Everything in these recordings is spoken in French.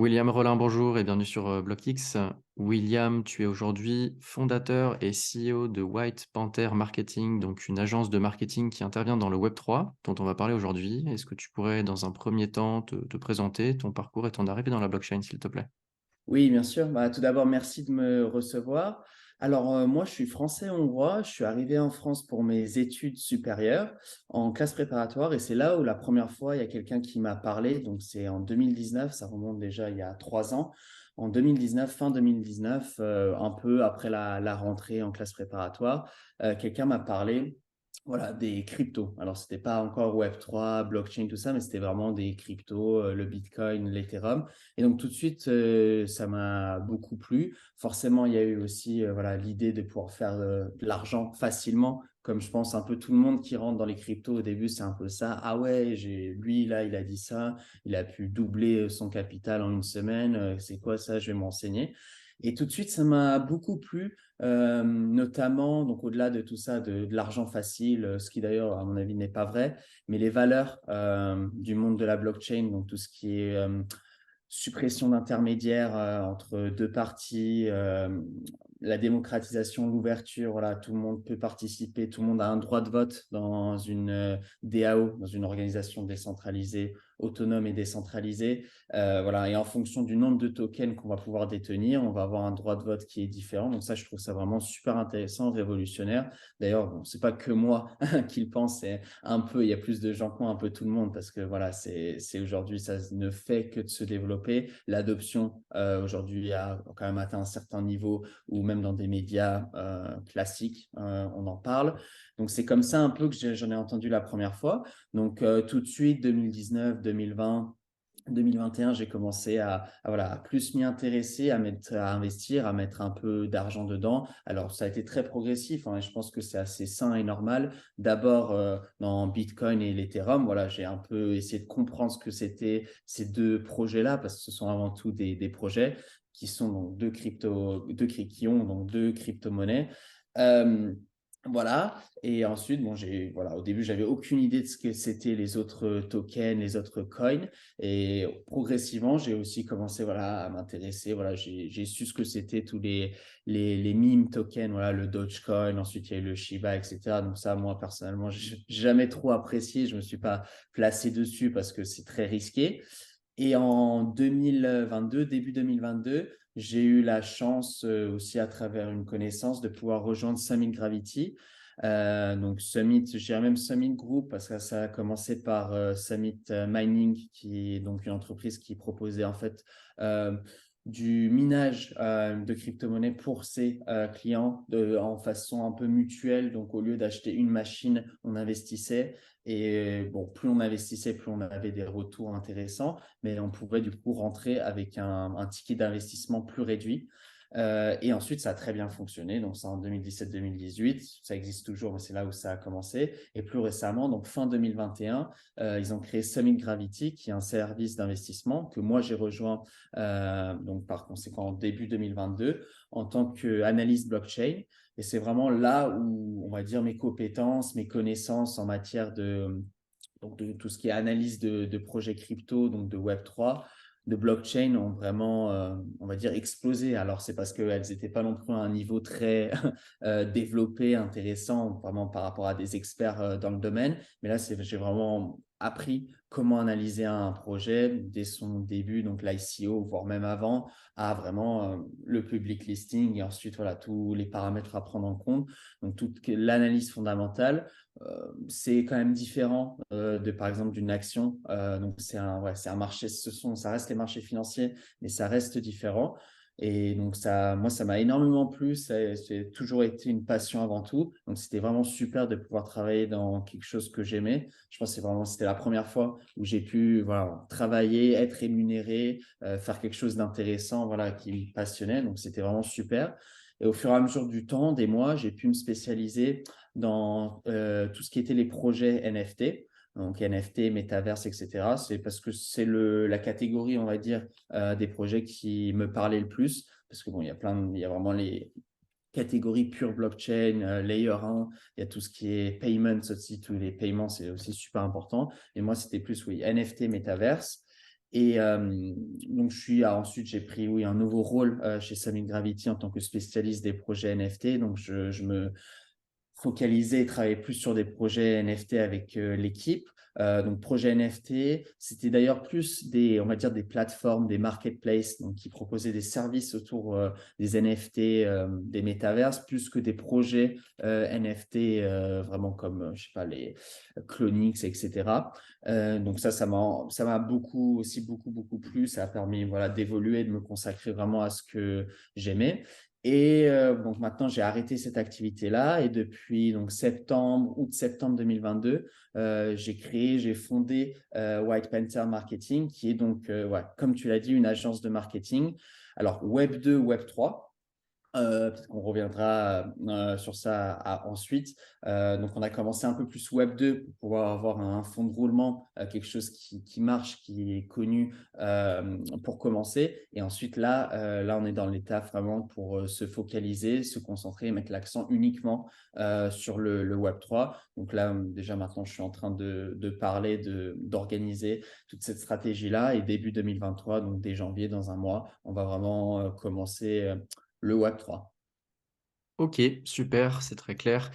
William Rollin, bonjour et bienvenue sur BlockX. William, tu es aujourd'hui fondateur et CEO de White Panther Marketing, donc une agence de marketing qui intervient dans le Web3, dont on va parler aujourd'hui. Est-ce que tu pourrais, dans un premier temps, te présenter ton parcours et ton arrivée dans la blockchain, s'il te plaît? Oui, bien sûr. Tout d'abord, merci de me recevoir. Alors, moi, je suis français-hongrois. Je suis arrivé en France pour mes études supérieures en classe préparatoire et c'est là où la première fois, il y a quelqu'un qui m'a parlé. Donc, c'est en 2019, ça remonte déjà il y a 3 ans. En 2019, fin 2019, un peu après la rentrée en classe préparatoire, quelqu'un m'a parlé. Voilà, des cryptos. Alors, c'était pas encore Web3, blockchain, tout ça, mais c'était vraiment des cryptos, le Bitcoin, l'Ethereum. Et donc tout de suite, ça m'a beaucoup plu. Forcément, il y a eu aussi voilà, l'idée de pouvoir faire de l'argent facilement, comme je pense un peu tout le monde qui rentre dans les cryptos au début, c'est un peu ça. Ah ouais, lui là, il a dit ça, il a pu doubler son capital en une semaine. C'est quoi ça? Je vais m'enseigner. Et tout de suite, ça m'a beaucoup plu, notamment, donc au-delà de tout ça, de l'argent facile, ce qui d'ailleurs, à mon avis, n'est pas vrai, mais les valeurs du monde de la blockchain, donc tout ce qui est suppression d'intermédiaires entre deux parties, la démocratisation, l'ouverture, voilà, tout le monde peut participer, tout le monde a un droit de vote dans une DAO, dans une organisation décentralisée, autonome et décentralisée. Voilà, et en fonction du nombre de tokens qu'on va pouvoir détenir, on va avoir un droit de vote qui est différent. Donc ça, je trouve ça vraiment super intéressant, révolutionnaire. D'ailleurs, bon, c'est pas que moi qui le pense, c'est un peu, il y a plus de gens que moi, un peu tout le monde, parce que voilà, c'est aujourd'hui, ça ne fait que de se développer. L'adoption aujourd'hui a quand même atteint un certain niveau, ou même dans des médias classiques, on en parle. Donc c'est comme ça un peu que j'en ai entendu la première fois. Donc tout de suite, 2019, 2020. 2021, j'ai commencé voilà, à plus m'y intéresser, à investir, à mettre un peu d'argent dedans. Alors, ça a été très progressif, hein, et je pense que c'est assez sain et normal. D'abord, dans Bitcoin et l'Ethereum, voilà, j'ai un peu essayé de comprendre ce que c'était ces deux projets-là, parce que ce sont avant tout des projets qui sont donc qui ont donc deux crypto-monnaies. Euh, voilà. Et ensuite, bon, voilà, au début, j'avais aucune idée de ce que c'était les autres tokens, les autres coins. Et progressivement, j'ai aussi commencé voilà, à m'intéresser. Voilà, j'ai su ce que c'était tous les meme tokens, voilà, le Dogecoin, ensuite il y a eu le Shiba, etc. Donc ça, moi, personnellement, j'ai jamais trop apprécié. Je me suis pas placé dessus parce que c'est très risqué. Et en 2022, début 2022, j'ai eu la chance aussi à travers une connaissance de pouvoir rejoindre Summit Gravity. Donc Summit, je dirais même Summit Group parce que ça a commencé par Summit Mining, qui est donc une entreprise qui proposait en fait euh, du minage de crypto-monnaies pour ses clients en façon un peu mutuelle. Donc au lieu d'acheter une machine, on investissait. Et bon, plus on investissait, plus on avait des retours intéressants, mais on pouvait du coup rentrer avec un ticket d'investissement plus réduit. Et ensuite, ça a très bien fonctionné. Donc, ça en 2017-2018. Ça existe toujours, mais c'est là où ça a commencé. Et plus récemment, donc fin 2021, ils ont créé Summit Gravity, qui est un service d'investissement que moi, j'ai rejoint donc par conséquent en début 2022 en tant qu'analyste blockchain. Et c'est vraiment là où, on va dire, mes compétences, mes connaissances en matière donc de tout ce qui est analyse de projets crypto, donc de Web3, de blockchain ont vraiment, on va dire, explosé. Alors, c'est parce qu'elles n'étaient pas non plus à un niveau très développé, intéressant, vraiment par rapport à des experts dans le domaine. Mais là, j'ai vraiment appris comment analyser un projet dès son début, donc l'ICO, voire même avant, à vraiment le public listing et ensuite, voilà, tous les paramètres à prendre en compte. Donc, toute l'analyse fondamentale. C'est quand même différent de, par exemple, d'une action. Donc, c'est un marché, ça reste les marchés financiers, mais ça reste différent. Et donc, moi, ça m'a énormément plu. C'est toujours été une passion avant tout. Donc, c'était vraiment super de pouvoir travailler dans quelque chose que j'aimais. Je pense que c'était la première fois où j'ai pu, voilà, travailler, être rémunéré, faire quelque chose d'intéressant, voilà, qui me passionnait. Donc, c'était vraiment super. Et au fur et à mesure du temps, des mois, j'ai pu me spécialiser dans tout ce qui était les projets NFT. Donc NFT, Metaverse, etc. C'est parce que c'est la catégorie, on va dire, des projets qui me parlait le plus. Parce que bon, il y a vraiment les catégories pure blockchain, layer 1, il y a tout ce qui est payments aussi, tous les paiements, c'est aussi super important. Et moi, c'était plus, oui, NFT, Metaverse. Et donc ensuite j'ai pris, oui, un nouveau rôle, chez Summit Gravity en tant que spécialiste des projets NFT. Donc je me focaliser et travailler plus sur des projets NFT avec l'équipe. Donc, projet NFT, c'était d'ailleurs plus on va dire des plateformes, des marketplaces, donc qui proposaient des services autour des NFT, des métaverses, plus que des projets NFT vraiment comme, je sais pas, les Clonix, etc. Donc ça m'a beaucoup plu. Ça a permis, voilà, d'évoluer, de me consacrer vraiment à ce que j'aimais. Et donc maintenant, j'ai arrêté cette activité-là et depuis donc août-septembre 2022, j'ai fondé White Panther Marketing, qui est donc, ouais, comme tu l'as dit, une agence de marketing. Alors Web 2, Web 3. Peut-être qu'on reviendra sur ça ensuite. Donc, on a commencé un peu plus Web 2 pour pouvoir avoir un fond de roulement, quelque chose qui marche, qui est connu pour commencer. Et ensuite, là, on est dans l'étape vraiment pour se focaliser, se concentrer, mettre l'accent uniquement sur le Web 3. Donc là, déjà maintenant, je suis en train de parler, d'organiser toute cette stratégie-là. Et début 2023, donc dès janvier, dans un mois, on va vraiment commencer le Web 3. OK, super, c'est très clair.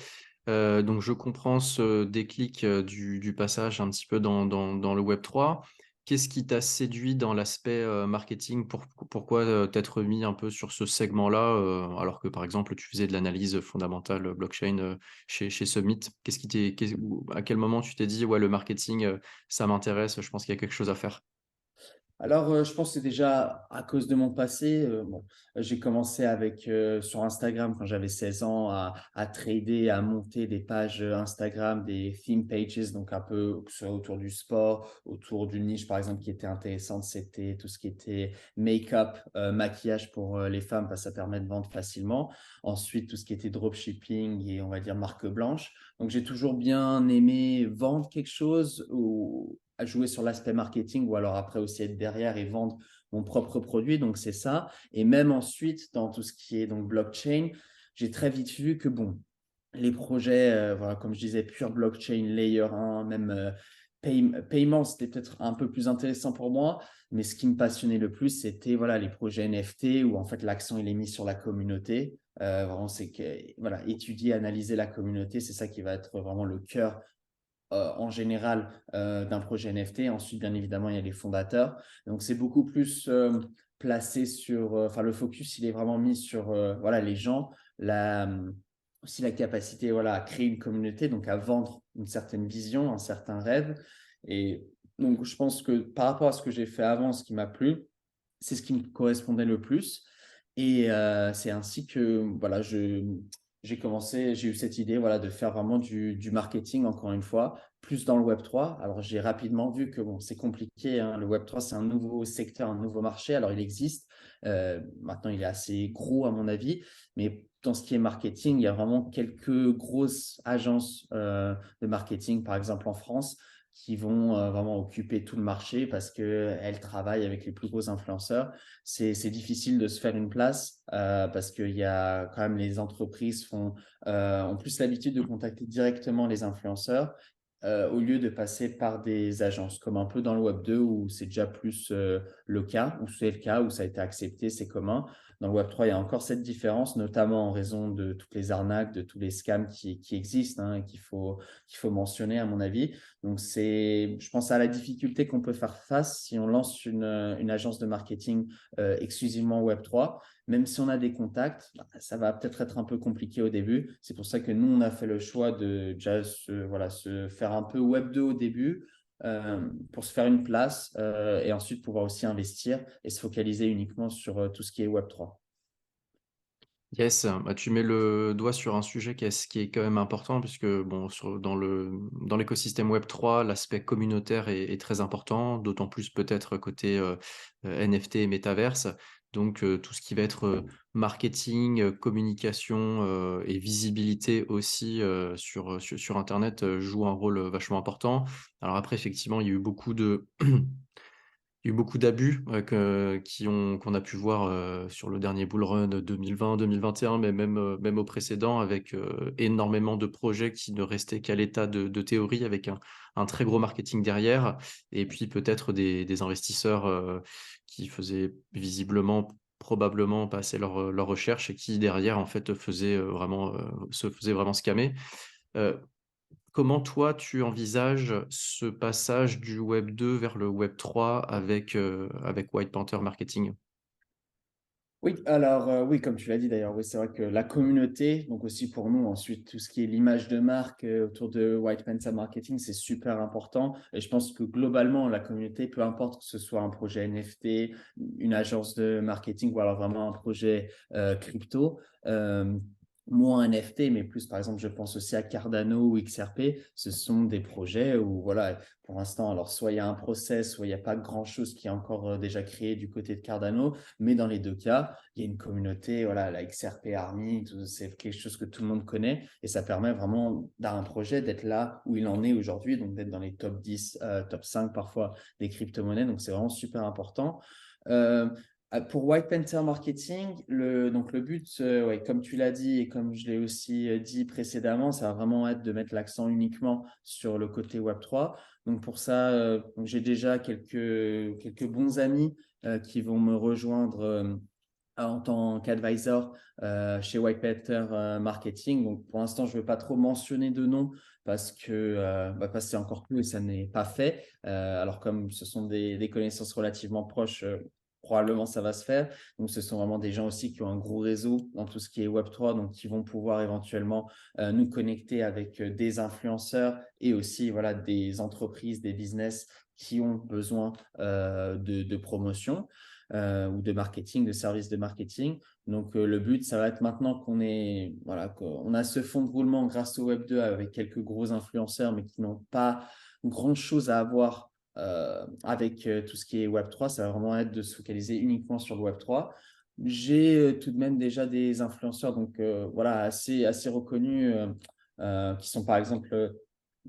Donc je comprends ce déclic, du passage un petit peu dans le web 3. Qu'est-ce qui t'a séduit dans l'aspect, marketing? Pourquoi, t'être mis un peu sur ce segment-là, alors que par exemple tu faisais de l'analyse fondamentale, blockchain, chez Summit? Qu'est-ce qui t'est qu'est ou à quel moment tu t'es dit: «Ouais, le marketing, ça m'intéresse, je pense qu'il y a quelque chose à faire»? Alors, je pense que c'est déjà à cause de mon passé. Bon, j'ai commencé sur Instagram quand j'avais 16 ans à trader, à monter des pages Instagram, des theme pages, donc un peu que ce soit autour du sport, autour d'une niche par exemple qui était intéressante, c'était tout ce qui était make-up, maquillage pour les femmes parce que ça permet de vendre facilement. Ensuite, tout ce qui était dropshipping et on va dire marque blanche. Donc j'ai toujours bien aimé vendre quelque chose ou à jouer sur l'aspect marketing ou alors après aussi être derrière et vendre mon propre produit. Donc, c'est ça. Et même ensuite, dans tout ce qui est donc blockchain, j'ai très vite vu que bon, les projets, voilà, comme je disais, pure blockchain, layer 1, même paiement, c'était peut-être un peu plus intéressant pour moi. Mais ce qui me passionnait le plus, c'était voilà, les projets NFT où en fait l'accent il est mis sur la communauté. Vraiment, c'est que voilà, étudier, analyser la communauté, c'est ça qui va être vraiment le cœur en général d'un projet NFT. Ensuite, bien évidemment, il y a les fondateurs. Donc, c'est beaucoup plus placé sur, enfin, le focus, il est vraiment mis sur voilà, les gens, aussi la capacité voilà, à créer une communauté, donc à vendre une certaine vision, un certain rêve. Et donc, je pense que par rapport à ce que j'ai fait avant, ce qui m'a plu, c'est ce qui me correspondait le plus. Et c'est ainsi que voilà, j'ai eu cette idée voilà, de faire vraiment du marketing, encore une fois, plus dans le Web 3. Alors, j'ai rapidement vu que bon, c'est compliqué, hein. Le Web 3, c'est un nouveau secteur, un nouveau marché. Alors, il existe. Maintenant, il est assez gros, à mon avis. Mais dans ce qui est marketing, il y a vraiment quelques grosses agences de marketing, par exemple en France, qui vont vraiment occuper tout le marché parce qu'elles travaillent avec les plus gros influenceurs. C'est difficile de se faire une place parce qu'il y a quand même les entreprises ont plus l'habitude de contacter directement les influenceurs au lieu de passer par des agences, comme un peu dans le Web 2 où c'est déjà plus le cas, où c'est le cas, où ça a été accepté, c'est commun. Dans le Web 3, il y a encore cette différence, notamment en raison de toutes les arnaques, de tous les scams qui existent hein, et qu'il faut mentionner, à mon avis. Donc, je pense à la difficulté qu'on peut faire face si on lance une agence de marketing exclusivement Web 3. Même si on a des contacts, bah, ça va peut-être être un peu compliqué au début. C'est pour ça que nous, on a fait le choix de déjà voilà, se faire un peu Web 2 au début pour se faire une place et ensuite pouvoir aussi investir et se focaliser uniquement sur tout ce qui est Web 3. Yes, bah, tu mets le doigt sur un sujet qui est quand même important puisque bon, dans l'écosystème web 3, l'aspect communautaire est très important, d'autant plus peut-être côté, NFT et métaverse. Donc, tout ce qui va être, marketing, communication, et visibilité aussi, sur internet, joue un rôle, vachement important. Alors après effectivement, il y a eu beaucoup de Il y a eu beaucoup d'abus, qu'on a pu voir, sur le dernier bull run 2020-2021, mais même au précédent avec, énormément de projets qui ne restaient qu'à l'état de théorie avec un très gros marketing derrière et puis peut-être des investisseurs, qui faisaient visiblement, probablement pas assez leurs recherches et qui derrière en fait se faisaient vraiment scammer. Heu, Comment toi, tu envisages ce passage du web 2 vers le web 3 avec White Panther Marketing? Oui, alors, oui, comme tu l'as dit d'ailleurs, oui, c'est vrai que la communauté, donc aussi pour nous ensuite tout ce qui est l'image de marque, autour de White Panther Marketing, c'est super important et je pense que globalement la communauté, peu importe que ce soit un projet NFT, une agence de marketing ou alors vraiment un projet, crypto, moins NFT, mais plus par exemple je pense aussi à Cardano ou XRP, ce sont des projets où voilà, pour l'instant alors soit il y a un process, soit il y a pas grand chose qui est encore, déjà créé du côté de Cardano, mais dans les 2 cas, il y a une communauté, voilà, la XRP Army, c'est quelque chose que tout le monde connaît et ça permet vraiment d'un projet d'être là où il en est aujourd'hui, donc d'être dans les top 10, top 5 parfois des crypto-monnaies, donc c'est vraiment super important. Euh, pour White Panther Marketing, donc le but, ouais, comme tu l'as dit et comme je l'ai aussi dit précédemment, ça va vraiment être de mettre l'accent uniquement sur le côté Web3. Donc pour ça, j'ai déjà quelques bons amis qui vont me rejoindre en tant qu'advisor chez White Panther Marketing. Donc, pour l'instant, je ne veux pas trop mentionner de nom parce que c'est encore tout et ça n'est pas fait. Alors, comme ce sont des connaissances relativement proches, probablement ça va se faire. Donc, ce sont vraiment des gens aussi qui ont un gros réseau dans tout ce qui est Web3, donc qui vont pouvoir éventuellement nous connecter avec des influenceurs et aussi voilà, des entreprises, des business qui ont besoin de promotion ou de marketing, de services de marketing. Donc, le but, ça va être maintenant voilà, qu'on a ce fond de roulement grâce au Web 2 avec quelques gros influenceurs, mais qui n'ont pas grand-chose à avoir avec tout ce qui est Web 3. Ça va vraiment être de se focaliser uniquement sur le Web 3. J'ai tout de même déjà des influenceurs donc voilà, assez reconnus qui sont par exemple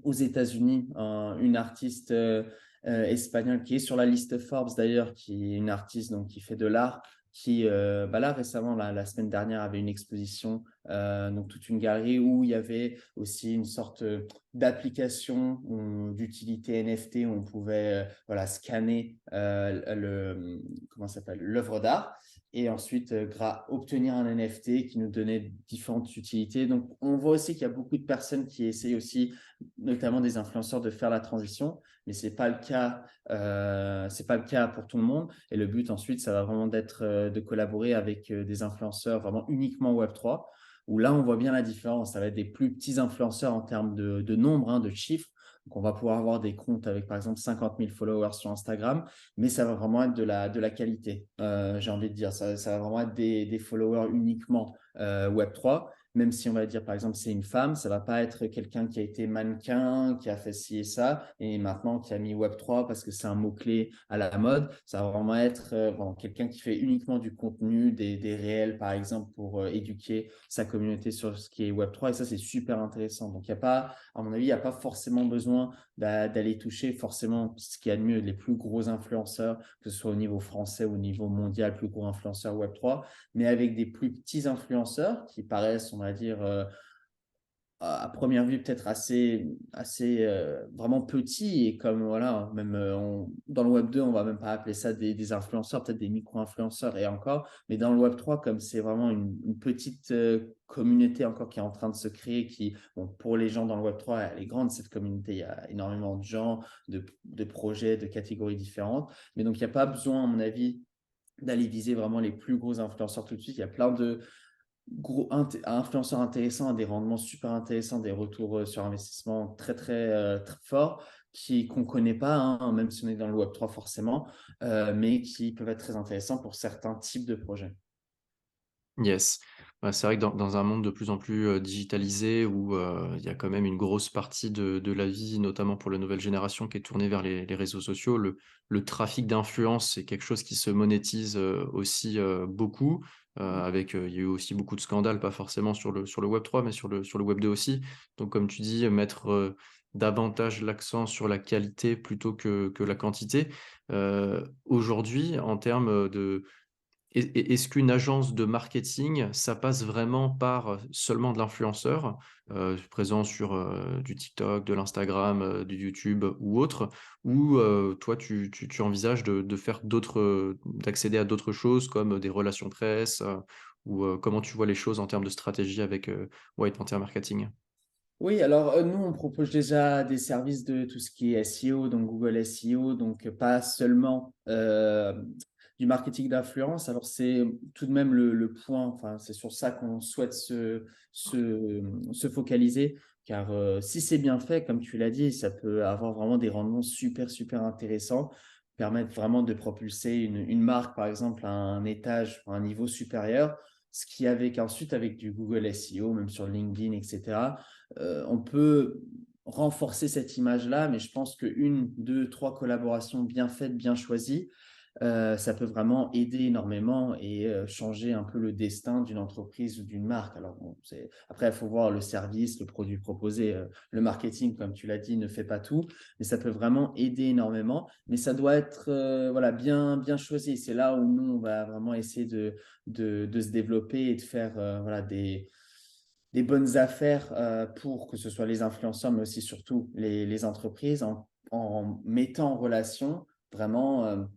aux États-Unis, une artiste espagnole qui est sur la liste Forbes d'ailleurs, qui est une artiste donc, qui fait de l'art, qui là récemment, la semaine dernière, avait une exposition, donc toute une galerie où il y avait aussi une sorte d'application d'utilité NFT où on pouvait voilà, scanner comment ça s'appelle, l'œuvre d'art et ensuite obtenir un NFT qui nous donnait différentes utilités. Donc on voit aussi qu'il y a beaucoup de personnes qui essayent aussi, notamment des influenceurs, de faire la transition, mais c'est pas le cas, c'est pas le cas pour tout le monde. Et le but ensuite, ça va vraiment d'être de collaborer avec des influenceurs vraiment uniquement Web3, où là on voit bien la différence. Ça va être des plus petits influenceurs en termes de nombre, hein, de chiffres. Donc on va pouvoir avoir des comptes avec par exemple 50 000 followers sur Instagram, mais ça va vraiment être de la qualité. J'ai envie de dire, ça va vraiment être des followers uniquement Web3. Même si on va dire, par exemple, c'est une femme, ça va pas être quelqu'un qui a été mannequin, qui a fait ci et ça, et maintenant qui a mis Web3 parce que c'est un mot-clé à la mode. Ça va vraiment être vraiment quelqu'un qui fait uniquement du contenu, des réels, par exemple, pour éduquer sa communauté sur ce qui est Web3. Et ça, c'est super intéressant. Donc, il n'y a pas, à mon avis, il n'y a pas forcément besoin d'aller toucher forcément ce qu'il y a de mieux, les plus gros influenceurs, que ce soit au niveau français ou au niveau mondial, plus gros influenceurs Web3, mais avec des plus petits influenceurs qui paraissent, on va dire, à première vue peut-être assez vraiment petits et comme voilà, même dans le Web 2, on va même pas appeler ça des influenceurs, peut-être des micro-influenceurs et encore, mais dans le Web 3, comme c'est vraiment une petite communauté encore qui est en train de se créer, qui, bon, pour les gens dans le Web 3, elle est grande cette communauté, il y a énormément de gens, de projets, de catégories différentes, mais donc il n'y a pas besoin, à mon avis, d'aller viser vraiment les plus gros influenceurs tout de suite. Il y a plein de influenceurs intéressants, des rendements super intéressants, des retours sur investissement très, très forts qu'on ne connaît pas, hein, même si on est dans le Web3 forcément, mais qui peuvent être très intéressants pour certains types de projets. Yes. Ouais, c'est vrai que dans un monde de plus en plus, digitalisé où, il y a quand même une grosse partie de la vie, notamment pour la nouvelle génération qui est tournée vers les réseaux sociaux, le trafic d'influence, c'est quelque chose qui se monétise, aussi, beaucoup, avec, il y a eu aussi beaucoup de scandales, pas forcément sur le web 3 mais sur le web 2 aussi. Donc comme tu dis, mettre, davantage l'accent sur la qualité plutôt que la quantité. Aujourd'hui, en termes de est-ce qu'une agence de marketing, ça passe vraiment par, seulement de l'influenceur, présent sur, du TikTok, de l'Instagram, du YouTube ou autre? Ou, toi tu envisages de faire d'autres, d'accéder à d'autres choses comme des relations presse, ou, comment tu vois les choses en termes de stratégie avec, White Panther Marketing? Oui, alors nous, on propose déjà des services de tout ce qui est SEO, donc Google SEO, donc pas seulement du marketing d'influence. Alors c'est tout de même le point, enfin c'est sur ça qu'on souhaite se focaliser, car si c'est bien fait, comme tu l'as dit, ça peut avoir vraiment des rendements super, super intéressants, permettre vraiment de propulser une marque, par exemple, à un étage, à un niveau supérieur, ce qui avec ensuite, avec du Google SEO, même sur LinkedIn, etc., on peut renforcer cette image-là, mais je pense qu'une, deux, trois collaborations bien faites, bien choisies, ça peut vraiment aider énormément et changer un peu le destin d'une entreprise ou d'une marque. Alors, bon, après, il faut voir le service, le produit proposé. Le marketing, comme tu l'as dit, ne fait pas tout, mais ça peut vraiment aider énormément. Mais ça doit être voilà, bien, bien choisi. C'est là où nous, on va vraiment essayer de se développer et de faire voilà, des bonnes affaires pour que ce soit les influenceurs, mais aussi surtout les entreprises en mettant en relation vraiment,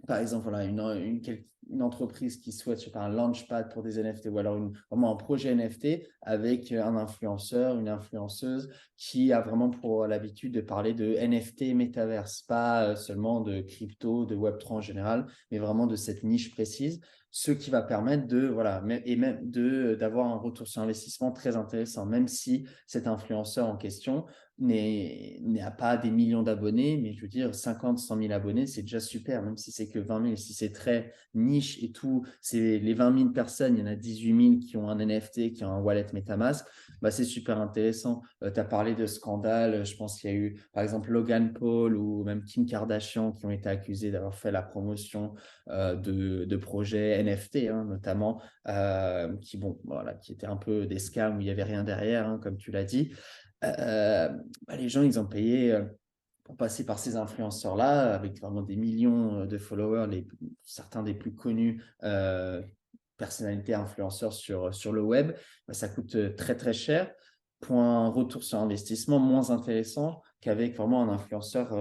par exemple, voilà, une entreprise qui souhaite, je sais pas, un launchpad pour des NFT ou alors vraiment un projet NFT avec un influenceur, une influenceuse qui a vraiment pour l'habitude de parler de NFT métaverse, pas seulement de crypto, de Web3 en général, mais vraiment de cette niche précise, ce qui va permettre de, voilà, et même d'avoir un retour sur investissement très intéressant, même si cet influenceur en question n'a pas des millions d'abonnés, mais je veux dire, 50, 100 000 abonnés, c'est déjà super, même si c'est que 20 000, si c'est très niche et tout, c'est les 20 000 personnes, il y en a 18 000 qui ont un NFT, qui ont un wallet MetaMask, bah, c'est super intéressant. Tu as parlé de scandales, je pense qu'il y a eu, par exemple, Logan Paul ou même Kim Kardashian qui ont été accusés d'avoir fait la promotion de projets NFT, hein, notamment, qui, bon, voilà, qui étaient un peu des scams où il n'y avait rien derrière, hein, comme tu l'as dit. Euh, Bah, les gens, ils ont payé pour passer par ces influenceurs-là, avec vraiment des millions de followers, certains des plus connus personnalités influenceurs sur le web. Bah, ça coûte très, très cher pour un retour sur investissement moins intéressant qu'avec vraiment un influenceur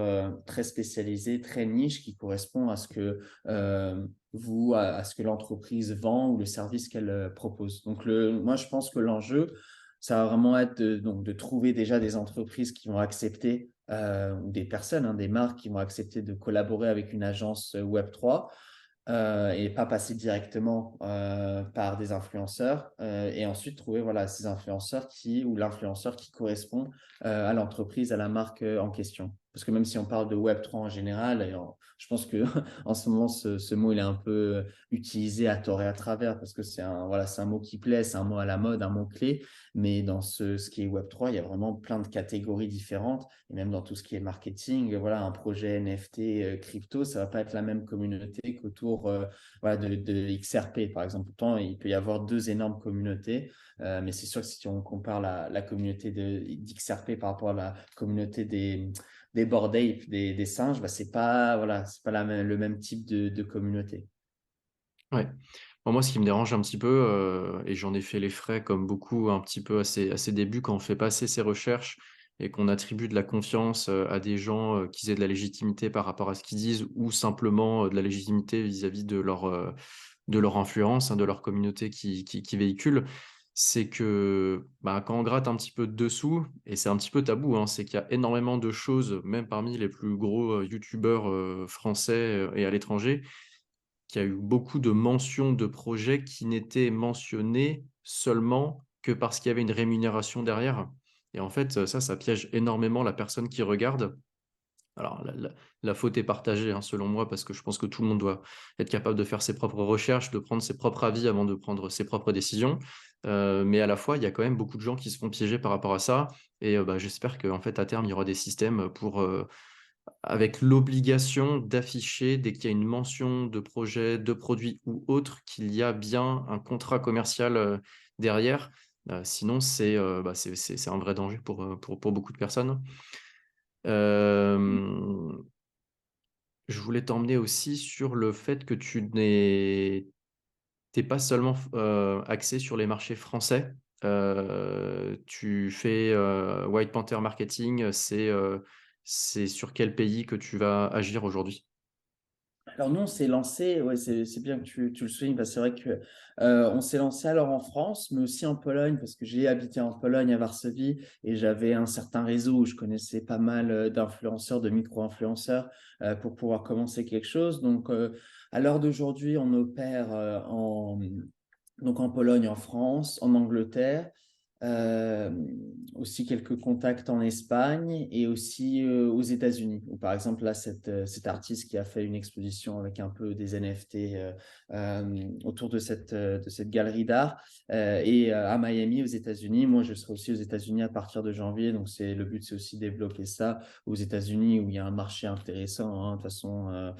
très spécialisé, très niche, qui correspond à ce que à ce que l'entreprise vend ou le service qu'elle propose. Donc, moi, je pense que l'enjeu, ça va vraiment être donc de trouver déjà des entreprises qui vont accepter, ou des personnes, hein, des marques qui vont accepter de collaborer avec une agence Web3 et pas passer directement par des influenceurs et ensuite trouver voilà, ces influenceurs ou l'influenceur qui correspond à l'entreprise, à la marque en question. Parce que même si on parle de Web3 en général, je pense que en ce moment, ce mot il est un peu utilisé à tort et à travers parce que voilà, c'est un mot qui plaît, c'est un mot à la mode, un mot clé. Mais dans ce qui est Web3, il y a vraiment plein de catégories différentes. Et même dans tout ce qui est marketing, voilà, un projet NFT crypto, ça va pas être la même communauté qu'autour voilà, de XRP, par exemple. Pourtant, il peut y avoir deux énormes communautés. Mais c'est sûr que si on compare la communauté d'XRP par rapport à la communauté des Bored Ape, des singes, bah, c'est pas le même type de communauté. Ouais. Bon, moi, ce qui me dérange un petit peu, et j'en ai fait les frais comme beaucoup un petit peu à ses débuts, quand on fait passer ses recherches et qu'on attribue de la confiance, à des gens, qui aient de la légitimité par rapport à ce qu'ils disent ou simplement, de la légitimité vis-à-vis de leur influence, hein, de leur communauté qui véhicule. C'est que, bah, quand on gratte un petit peu dessous et c'est un petit peu tabou, hein, c'est qu'il y a énormément de choses, même parmi les plus gros, youtubeurs, français, et à l'étranger, qu'il y a eu beaucoup de mentions de projets qui n'étaient mentionnés seulement que parce qu'il y avait une rémunération derrière et en fait, ça piège énormément la personne qui regarde. Alors la faute est partagée, hein, selon moi, parce que je pense que tout le monde doit être capable de faire ses propres recherches, de prendre ses propres avis avant de prendre ses propres décisions. Mais à la fois, il y a quand même beaucoup de gens qui se font piéger par rapport à ça et bah, j'espère qu'en fait, à terme, il y aura des systèmes pour, avec l'obligation d'afficher dès qu'il y a une mention de projet, de produit ou autre, qu'il y a bien un contrat commercial, derrière. Sinon c'est un vrai danger pour beaucoup de personnes. Hem, je voulais t'emmener aussi sur le fait que tu pas seulement axé sur les marchés français. Tu fais, White Panther Marketing, c'est sur quel pays que tu vas agir aujourd'hui? Alors nous, on s'est lancé, ouais, c'est bien que tu le soulignes, parce que c'est vrai que, on s'est lancé alors en France, mais aussi en Pologne, parce que j'ai habité en Pologne, à Varsovie, et j'avais un certain réseau où je connaissais pas mal, d'influenceurs, de micro-influenceurs, pour pouvoir commencer quelque chose. Donc, à l'heure d'aujourd'hui, on opère, donc en Pologne, en France, en Angleterre, euh, aussi quelques contacts en Espagne et aussi aux États-Unis, où par exemple là, cet artiste qui a fait une exposition avec un peu des NFT autour de cette galerie d'art et à Miami aux États-Unis. Moi, je serai aussi aux États-Unis à partir de janvier, donc le but, c'est aussi développer ça aux États-Unis où il y a un marché intéressant, hein, de toute façon,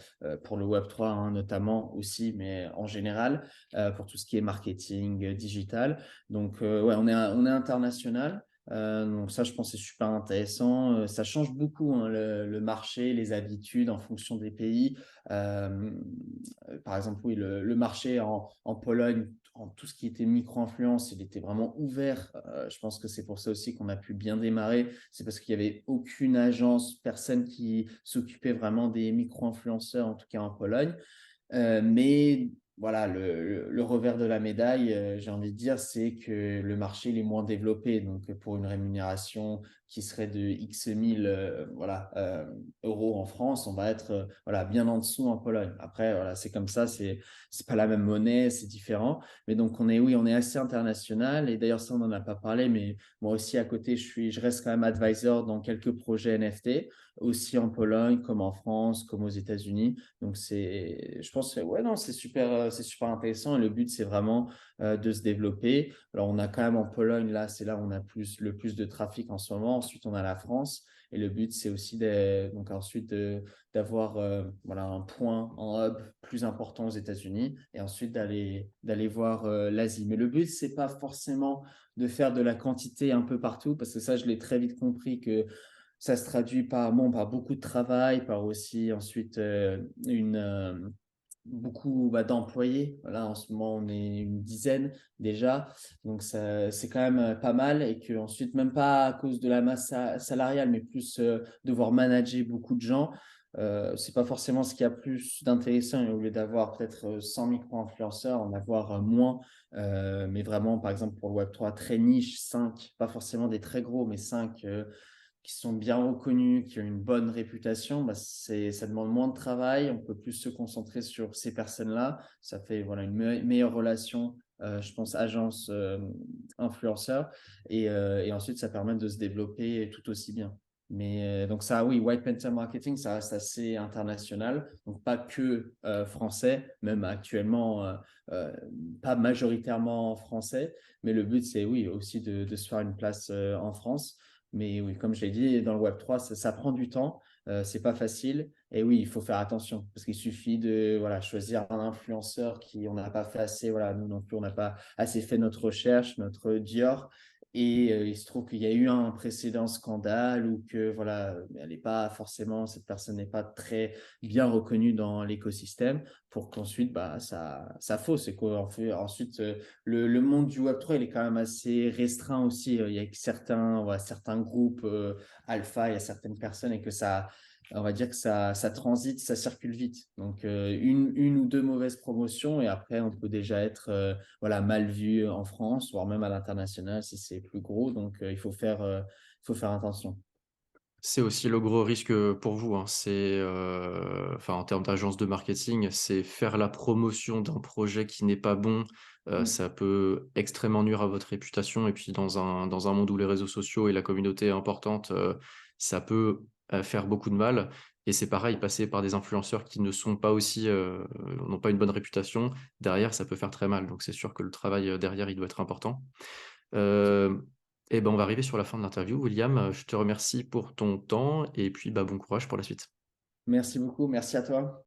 pour le Web3 hein, notamment aussi, mais en général pour tout ce qui est marketing digital. Donc, ouais, on est international. Donc ça, je pense que c'est super intéressant. Ça change beaucoup hein, le marché, les habitudes en fonction des pays. Euh, Par exemple, oui, le marché en Pologne, en tout ce qui était micro-influence, il était vraiment ouvert. Je pense que c'est pour ça aussi qu'on a pu bien démarrer. C'est parce qu'il n'y avait aucune agence, personne qui s'occupait vraiment des micro-influenceurs, en tout cas en Pologne. Mais voilà, le revers de la médaille, j'ai envie de dire, c'est que le marché il est moins développé. Donc, pour une rémunération qui serait de X mille voilà, euros en France, on va être voilà, bien en dessous en Pologne. Après, voilà, c'est comme ça, c'est pas la même monnaie, c'est différent. Mais donc, oui, on est assez international. Et d'ailleurs, ça, on n'en a pas parlé, mais moi aussi, à côté, je reste quand même advisor dans quelques projets NFT, aussi en Pologne, comme en France, comme aux États-Unis. Donc, je pense que ouais, non, c'est super intéressant. Et le but, c'est vraiment de se développer. Alors, on a quand même en Pologne, là, c'est là où on a le plus de trafic en ce moment. Ensuite, on a la France. Et le but, c'est aussi donc ensuite d'avoir voilà, un point en hub plus important aux États-Unis et ensuite d'aller voir l'Asie. Mais le but, c'est pas forcément de faire de la quantité un peu partout, parce que ça, je l'ai très vite compris que ça se traduit par beaucoup de travail, par aussi ensuite beaucoup d'employés. Voilà, en ce moment, on est une dizaine déjà. Donc, c'est quand même pas mal. Et que ensuite, même pas à cause de la masse salariale, mais plus devoir manager beaucoup de gens. C'est pas forcément ce qu'il y a plus d'intéressant. Et au lieu d'avoir peut-être 100 micro-influenceurs, en avoir moins. Mais vraiment, par exemple, pour le Web3, très niche, 5, pas forcément des très gros, mais 5 qui sont bien reconnus, qui ont une bonne réputation, bah ça demande moins de travail. On peut plus se concentrer sur ces personnes-là. Ça fait voilà, une meilleure relation, je pense, agence-influenceur. Et ensuite, ça permet de se développer tout aussi bien. Mais donc ça, oui, White Panther Marketing, ça reste assez international. Donc pas que français, même actuellement, euh, pas majoritairement français. Mais le but, c'est oui, aussi de se faire une place en France. Mais oui, comme je l'ai dit, dans le Web3, ça prend du temps, c'est pas facile. Et oui, il faut faire attention parce qu'il suffit de voilà, choisir un influenceur qui on n'a pas fait assez, voilà, nous non plus, on n'a pas assez fait notre recherche, notre Dior. Et il se trouve qu'il y a eu un précédent scandale ou que voilà, elle n'est pas forcément, cette personne n'est pas très bien reconnue dans l'écosystème pour qu'ensuite bah, ça fausse. Et ensuite, le monde du Web3, il est quand même assez restreint aussi. Il y a certains groupes alpha, il y a certaines personnes et que on va dire que ça transite, ça circule vite. Donc, une ou deux mauvaises promotions et après, on peut déjà être voilà, mal vu en France, voire même à l'international si c'est plus gros. Donc, il faut faire attention. C'est aussi le gros risque, pour vous, hein. Enfin, en termes d'agence de marketing, c'est faire la promotion d'un projet qui n'est pas bon, Mm. ça peut extrêmement nuire à votre réputation et puis dans un monde où les réseaux sociaux et la communauté est importante, ça peut, faire beaucoup de mal et c'est pareil, passer par des influenceurs qui ne sont pas aussi, n'ont pas une bonne réputation, derrière, ça peut faire très mal. Donc c'est sûr que le travail, derrière, il doit être important. Heu et ben, on va arriver sur la fin de l'interview. William, je te remercie pour ton temps et puis, bah, bon courage pour la suite. Merci beaucoup. Merci à toi.